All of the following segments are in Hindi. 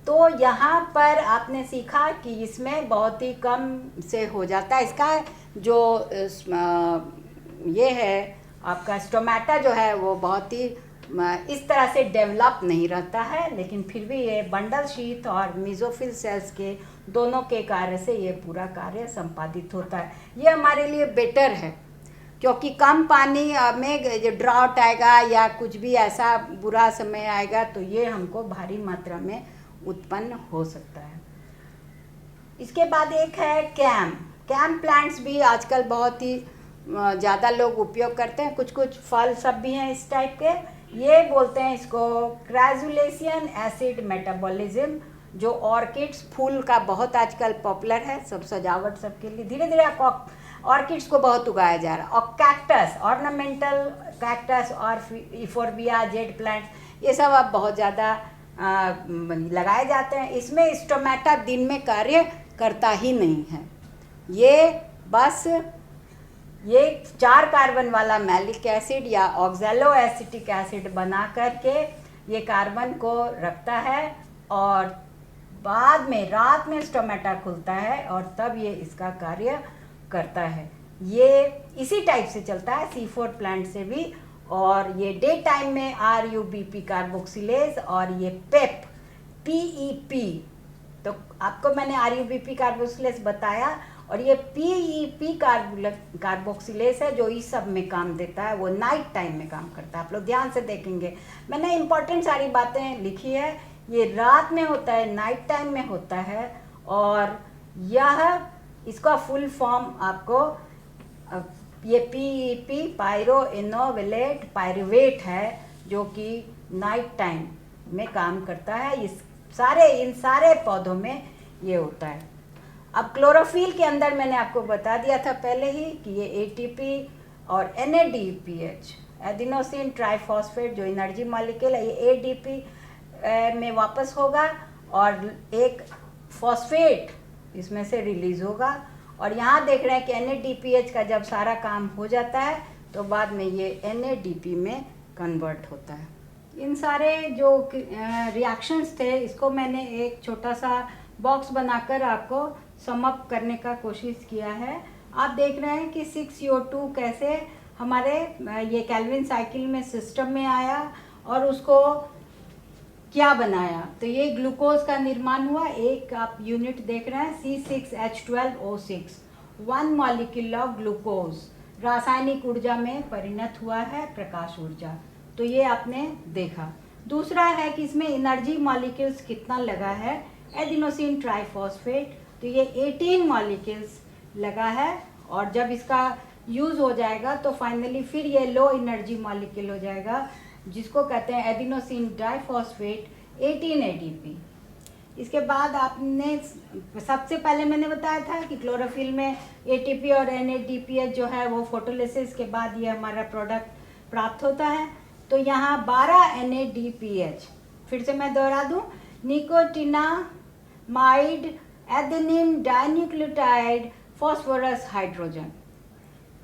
तो यहाँ पर आपने सीखा कि इसमें बहुत ही कम से हो जाता है। इसका जो ये है आपका स्टोमेटा जो है वो बहुत ही इस तरह से डेवलप नहीं रहता है, लेकिन फिर भी ये बंडल शीथ और मेसोफिल सेल्स के दोनों के कार्य से ये पूरा कार्य संपादित होता है। ये हमारे लिए बेटर है, क्योंकि कम पानी में जो ड्राउट आएगा या कुछ भी ऐसा बुरा समय आएगा तो ये हमको भारी मात्रा में उत्पन्न हो सकता है। इसके बाद एक है कैम प्लांट्स भी आजकल बहुत ही ज़्यादा लोग उपयोग करते हैं। कुछ कुछ फल सब भी हैं इस टाइप के। ये बोलते हैं इसको क्राजुलेशियन एसिड मेटाबॉलिज्म, जो ऑर्किड्स फूल का बहुत आजकल पॉपुलर है, सब सजावट सबके लिए धीरे धीरे ऑर्किड्स को बहुत उगाया जा रहा है। और कैक्टस, ऑर्नामेंटल कैक्टस और इफोर्बिया, जेड प्लांट्स, ये सब अब बहुत ज़्यादा लगाए जाते हैं। इसमें स्टोमेटा दिन में कार्य करता ही नहीं है। ये बस ये 4 कार्बन वाला मैलिक एसिड या ऑक्सैलो एसिटिक एसिड बना करके ये कार्बन को रखता है और बाद में रात में स्टोमेटा खुलता है और तब ये इसका कार्य करता है। ये इसी टाइप से चलता है C4 प्लांट से भी। और ये डे टाइम में RUBP कार्बोक्सिलेज और ये PEP, तो आपको मैंने RUBP कार्बोक्सिलेज बताया, और ये PEP कार्बोक्सिलेज है जो इस सब में काम देता है। वो नाइट टाइम में काम करता है। आप लोग ध्यान से देखेंगे, मैंने इंपॉर्टेंट सारी बातें लिखी है। ये रात में होता है, नाइट टाइम में होता है। और यह इसका फुल फॉर्म आपको ये PEP पायरोइनोवेलेट पायरुवेट है, जो कि नाइट टाइम में काम करता है। इन सारे पौधों में ये होता है। अब क्लोरोफिल के अंदर मैंने आपको बता दिया था पहले ही कि ये ATP और NADPH, एडिनोसिन ट्राइफॉस्फेट, जो एनर्जी मॉलिक्यूल है, ये ADP में वापस होगा और एक फॉस्फेट इसमें से रिलीज होगा। और यहाँ देख रहे हैं कि NADPH का जब सारा काम हो जाता है तो बाद में ये NADP में कन्वर्ट होता है। इन सारे जो रिएक्शंस थे इसको मैंने एक छोटा सा बॉक्स बनाकर आपको सम अप करने का कोशिश किया है। आप देख रहे हैं कि 6CO2 कैसे हमारे ये केल्विन साइकिल में सिस्टम में आया और उसको क्या बनाया। तो ये ग्लूकोज का निर्माण हुआ। एक आप यूनिट देख रहे हैं C6H12O6, 1 मॉलिक्यूल ऑफ ग्लूकोज रासायनिक ऊर्जा में परिणत हुआ है, प्रकाश ऊर्जा। तो ये आपने देखा। दूसरा है कि इसमें एनर्जी मॉलिक्यूल्स कितना लगा है, एडिनोसिन ट्राइफॉस्फेट, तो ये 18 मॉलिक्यूल्स लगा है। और जब इसका यूज़ हो जाएगा तो फाइनली फिर ये लो एनर्जी मॉलिक्यूल हो जाएगा, जिसको कहते हैं एडिनोसिन डाइफॉस्फेट 18 ADP। इसके बाद आपने सबसे पहले मैंने बताया था कि क्लोरोफिल में ATP और NADPH जो है वो फोटोलिसिस के बाद ये हमारा प्रोडक्ट प्राप्त होता है। तो यहाँ 12 NADPH, फिर से मैं दोहरा दूँ, nicotinamide adenine dinucleotide phosphorus hydrogen,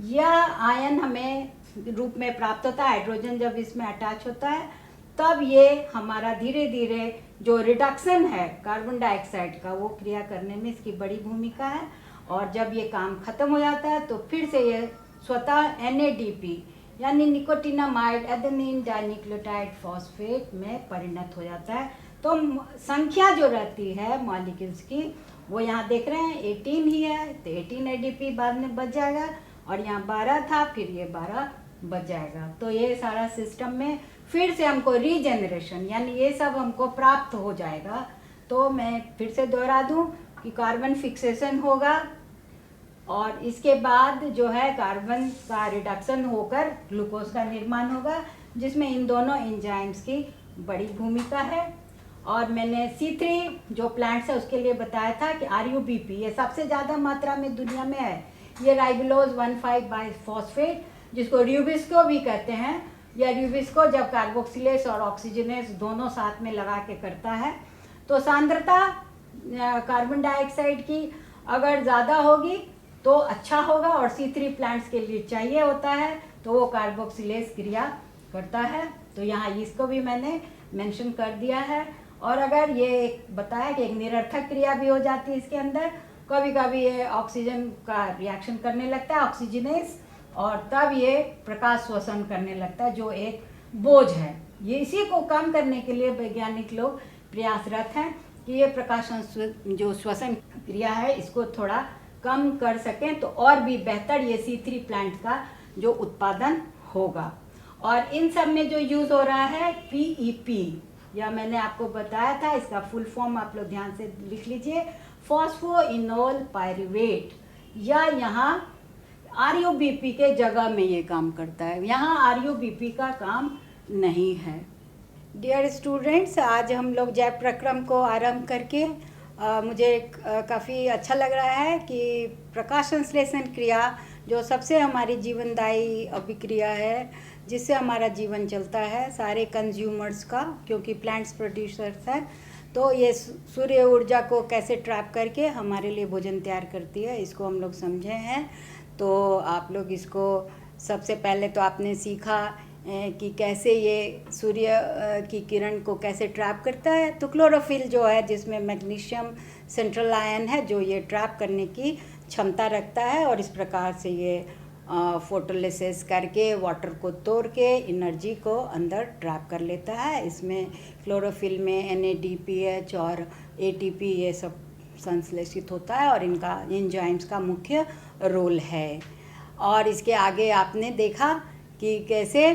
यह आयन हमें रूप में प्राप्त होता है। हाइड्रोजन जब इसमें अटैच होता है तब ये हमारा धीरे धीरे जो रिडक्शन है कार्बन डाइऑक्साइड का, वो क्रिया करने में इसकी बड़ी भूमिका है। और जब ये काम खत्म हो जाता है तो फिर से ये स्वतः NADP यानी निकोटिनामाइड एडेनिन डाइन्यूक्लियोटाइड फॉस्फेट में परिणत हो जाता है। तो संख्या जो रहती है मॉलिक्यूल्स की वो यहाँ देख रहे हैं 18 ही है, तो 18 ADP बाद में बच जाएगा। और यहाँ 12 था, फिर ये 12 बच जाएगा। तो ये सारा सिस्टम में फिर से हमको रीजेनरेशन यानी ये सब हमको प्राप्त हो जाएगा। तो मैं फिर से दोहरा दूं कि कार्बन फिक्सेशन होगा और इसके बाद जो है कार्बन का रिडक्शन होकर ग्लूकोज का निर्माण होगा, जिसमें इन दोनों एंजाइम्स की बड़ी भूमिका है। और मैंने C3 जो प्लांट्स है उसके लिए बताया था कि RUBP ये सबसे ज़्यादा मात्रा में दुनिया में है। ये राइबोलोज 1,5-बाइफॉस्फेट, जिसको र्यूबिस्को भी कहते हैं। या र्यूबिस्को जब कार्बोक्सिलेज और ऑक्सीजनेज दोनों साथ में लगा के करता है तो सांद्रता कार्बन डाइऑक्साइड की अगर ज़्यादा होगी तो अच्छा होगा, और C3 प्लांट्स के लिए चाहिए होता है तो वो कार्बोक्सिलेज क्रिया करता है। तो यहाँ इसको भी मैंने मेंशन कर दिया है। और अगर ये एक बताया कि एक निरर्थक क्रिया भी हो जाती है इसके अंदर, कभी कभी ये ऑक्सीजन का रिएक्शन करने लगता है, ऑक्सीजनेस, और तब ये प्रकाश श्वसन करने लगता है, जो एक बोझ है। ये इसी को कम करने के लिए वैज्ञानिक लोग प्रयासरत हैं कि ये प्रकाश जो श्वसन क्रिया है इसको थोड़ा कम कर सकें, तो और भी बेहतर ये C3 प्लांट का जो उत्पादन होगा। और इन सब में जो यूज़ हो रहा है PEP, या मैंने आपको बताया था, इसका फुल फॉर्म आप लोग ध्यान से लिख लीजिए, फॉस्फोइनोल पायरुवेट, या यहाँ RUBP के जगह में ये काम करता है, यहाँ RUBP का काम नहीं है। डियर स्टूडेंट्स, आज हम लोग जैव प्रक्रम को आरंभ करके मुझे काफ़ी अच्छा लग रहा है कि प्रकाश संश्लेषण क्रिया जो सबसे हमारी जीवनदायी अभिक्रिया है, जिससे हमारा जीवन चलता है सारे कंज्यूमर्स का, क्योंकि प्लांट्स प्रोड्यूसर्स हैं, तो ये सूर्य ऊर्जा को कैसे ट्रैप करके हमारे लिए भोजन तैयार करती है, इसको हम लोग समझे हैं। तो आप लोग इसको सबसे पहले तो आपने सीखा कि कैसे ये सूर्य की किरण को कैसे ट्रैप करता है। तो क्लोरोफिल जो है, जिसमें मैग्नीशियम सेंट्रल आयन है, जो ये ट्रैप करने की क्षमता रखता है, और इस प्रकार से ये फोटोलिसिस करके वाटर को तोड़ के एनर्जी को अंदर ट्रैप कर लेता है। इसमें क्लोरोफिल में NADPH और ATP ये सब संश्लेषित होता है, और इनका एंजाइम्स का मुख्य रोल है। और इसके आगे आपने देखा कि कैसे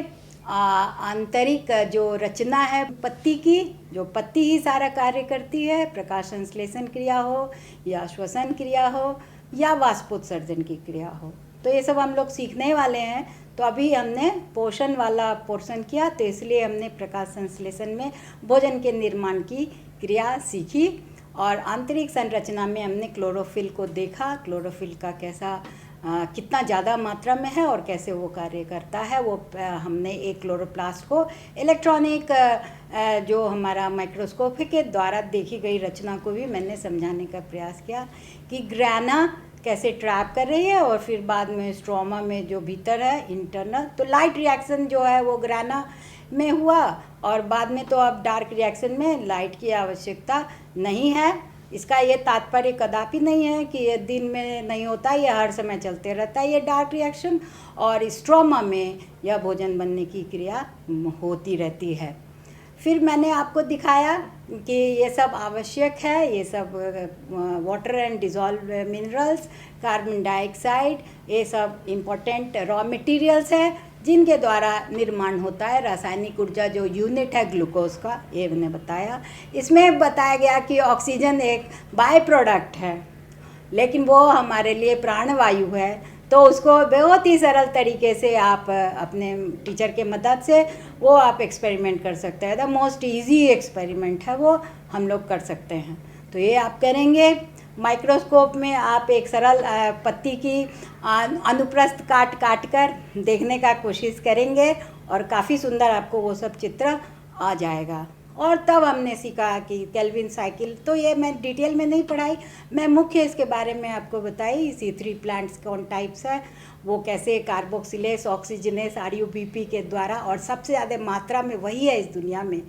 आंतरिक जो रचना है पत्ती की, जो पत्ती ही सारा कार्य करती है, प्रकाश संश्लेषण क्रिया हो या श्वसन क्रिया हो या वाष्पोत्सर्जन की क्रिया हो, तो ये सब हम लोग सीखने वाले हैं। तो अभी हमने पोषण वाला पोर्शन किया, तो इसलिए हमने प्रकाश संश्लेषण में भोजन के निर्माण की क्रिया सीखी, और आंतरिक संरचना में हमने क्लोरोफिल को देखा, क्लोरोफिल का कैसा कितना ज़्यादा मात्रा में है और कैसे वो कार्य करता है। वो हमने एक क्लोरोप्लास्ट को इलेक्ट्रॉनिक जो हमारा माइक्रोस्कोप के द्वारा देखी गई रचना को भी मैंने समझाने का प्रयास किया कि ग्राना कैसे ट्रैप कर रही है, और फिर बाद में स्ट्रोमा में जो भीतर है इंटरनल, तो लाइट रिएक्शन जो है वो ग्राना में हुआ, और बाद में तो अब डार्क रिएक्शन में लाइट की आवश्यकता नहीं है। इसका ये तात्पर्य कदापि नहीं है कि ये दिन में नहीं होता, ये हर समय चलते रहता है ये डार्क रिएक्शन, और स्ट्रोमा में यह भोजन बनने की क्रिया होती रहती है। फिर मैंने आपको दिखाया कि ये सब आवश्यक है, ये सब water and dissolve minerals, carbon dioxide, ये सब इम्पोर्टेंट रॉ मटेरियल्स है, जिनके द्वारा निर्माण होता है रासायनिक ऊर्जा जो यूनिट है ग्लूकोज का, ये मैंने बताया। इसमें बताया गया कि ऑक्सीजन एक बाय प्रोडक्ट है, लेकिन वो हमारे लिए प्राणवायु है, तो उसको बहुत ही सरल तरीके से आप अपने टीचर के मदद से वो आप एक्सपेरिमेंट कर सकते हैं। द मोस्ट इजी एक्सपेरिमेंट है वो, हम लोग कर सकते हैं। तो ये आप करेंगे। माइक्रोस्कोप में आप एक सरल पत्ती की अनुप्रस्थ काट कर देखने का कोशिश करेंगे, और काफ़ी सुंदर आपको वो सब चित्र आ जाएगा। और तब हमने सीखा कि केल्विन साइकिल, तो ये मैं डिटेल में नहीं पढ़ाई, मैं मुख्य इसके बारे में आपको बताई। C3 प्लांट्स कौन टाइप्स है, वो कैसे कार्बोक्सिलेस, ऑक्सीजनेस, RUBP के द्वारा, और सबसे ज़्यादा मात्रा में वही है इस दुनिया में,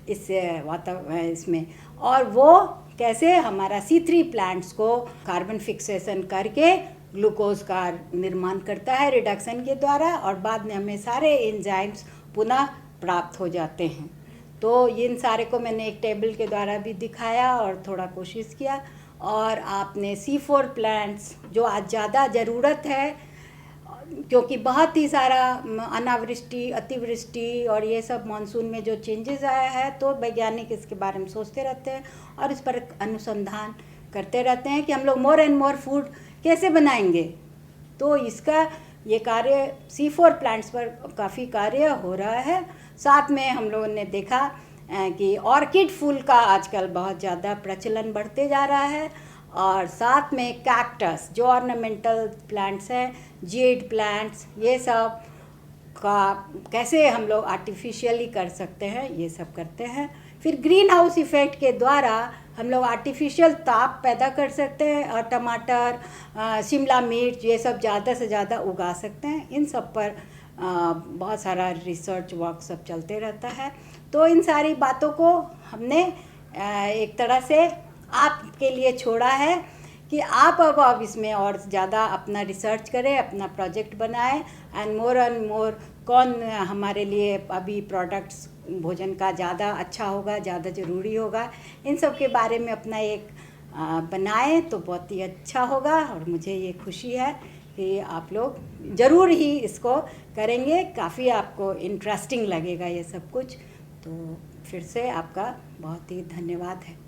इस वातावरण इसमें, और वो कैसे हमारा C3 प्लांट्स को कार्बन फिक्सेशन करके ग्लूकोज का निर्माण करता है रिडक्शन के द्वारा, और बाद में हमें सारे एंजाइम्स पुनः प्राप्त हो जाते हैं। तो इन सारे को मैंने एक टेबल के द्वारा भी दिखाया और थोड़ा कोशिश किया। और आपने C4 प्लांट्स जो आज ज़्यादा ज़रूरत है, क्योंकि बहुत ही सारा अनावृष्टि, अतिवृष्टि और ये सब मानसून में जो चेंजेस आया है, तो वैज्ञानिक इसके बारे में सोचते रहते हैं और इस पर अनुसंधान करते रहते हैं कि हम लोग मोर एंड मोर फूड कैसे बनाएंगे। तो इसका ये कार्य C4 प्लांट्स पर काफ़ी कार्य हो रहा है। साथ में हम लोगों ने देखा कि ऑर्किड फूल का आजकल बहुत ज़्यादा प्रचलन बढ़ते जा रहा है, और साथ में कैक्टस जो ऑर्नामेंटल प्लांट्स हैं, जेड प्लांट्स, ये सब का कैसे हम लोग आर्टिफिशियली कर सकते हैं, ये सब करते हैं। फिर ग्रीन हाउस इफ़ेक्ट के द्वारा हम लोग आर्टिफिशियल ताप पैदा कर सकते हैं, और टमाटर, शिमला मिर्च, ये सब ज़्यादा से ज़्यादा उगा सकते हैं। इन सब पर बहुत सारा रिसर्च वर्क सब चलते रहता है। तो इन सारी बातों को हमने एक तरह से आपके लिए छोड़ा है कि आप अब इसमें और ज़्यादा अपना रिसर्च करें, अपना प्रोजेक्ट बनाएं एंड मोर कौन हमारे लिए अभी प्रोडक्ट्स भोजन का ज़्यादा अच्छा होगा, ज़्यादा ज़रूरी होगा, इन सब के बारे में अपना एक बनाएं तो बहुत ही अच्छा होगा। और मुझे ये खुशी है कि आप लोग ज़रूर ही इसको करेंगे, काफ़ी आपको इंटरेस्टिंग लगेगा ये सब कुछ। तो फिर से आपका बहुत ही धन्यवाद है।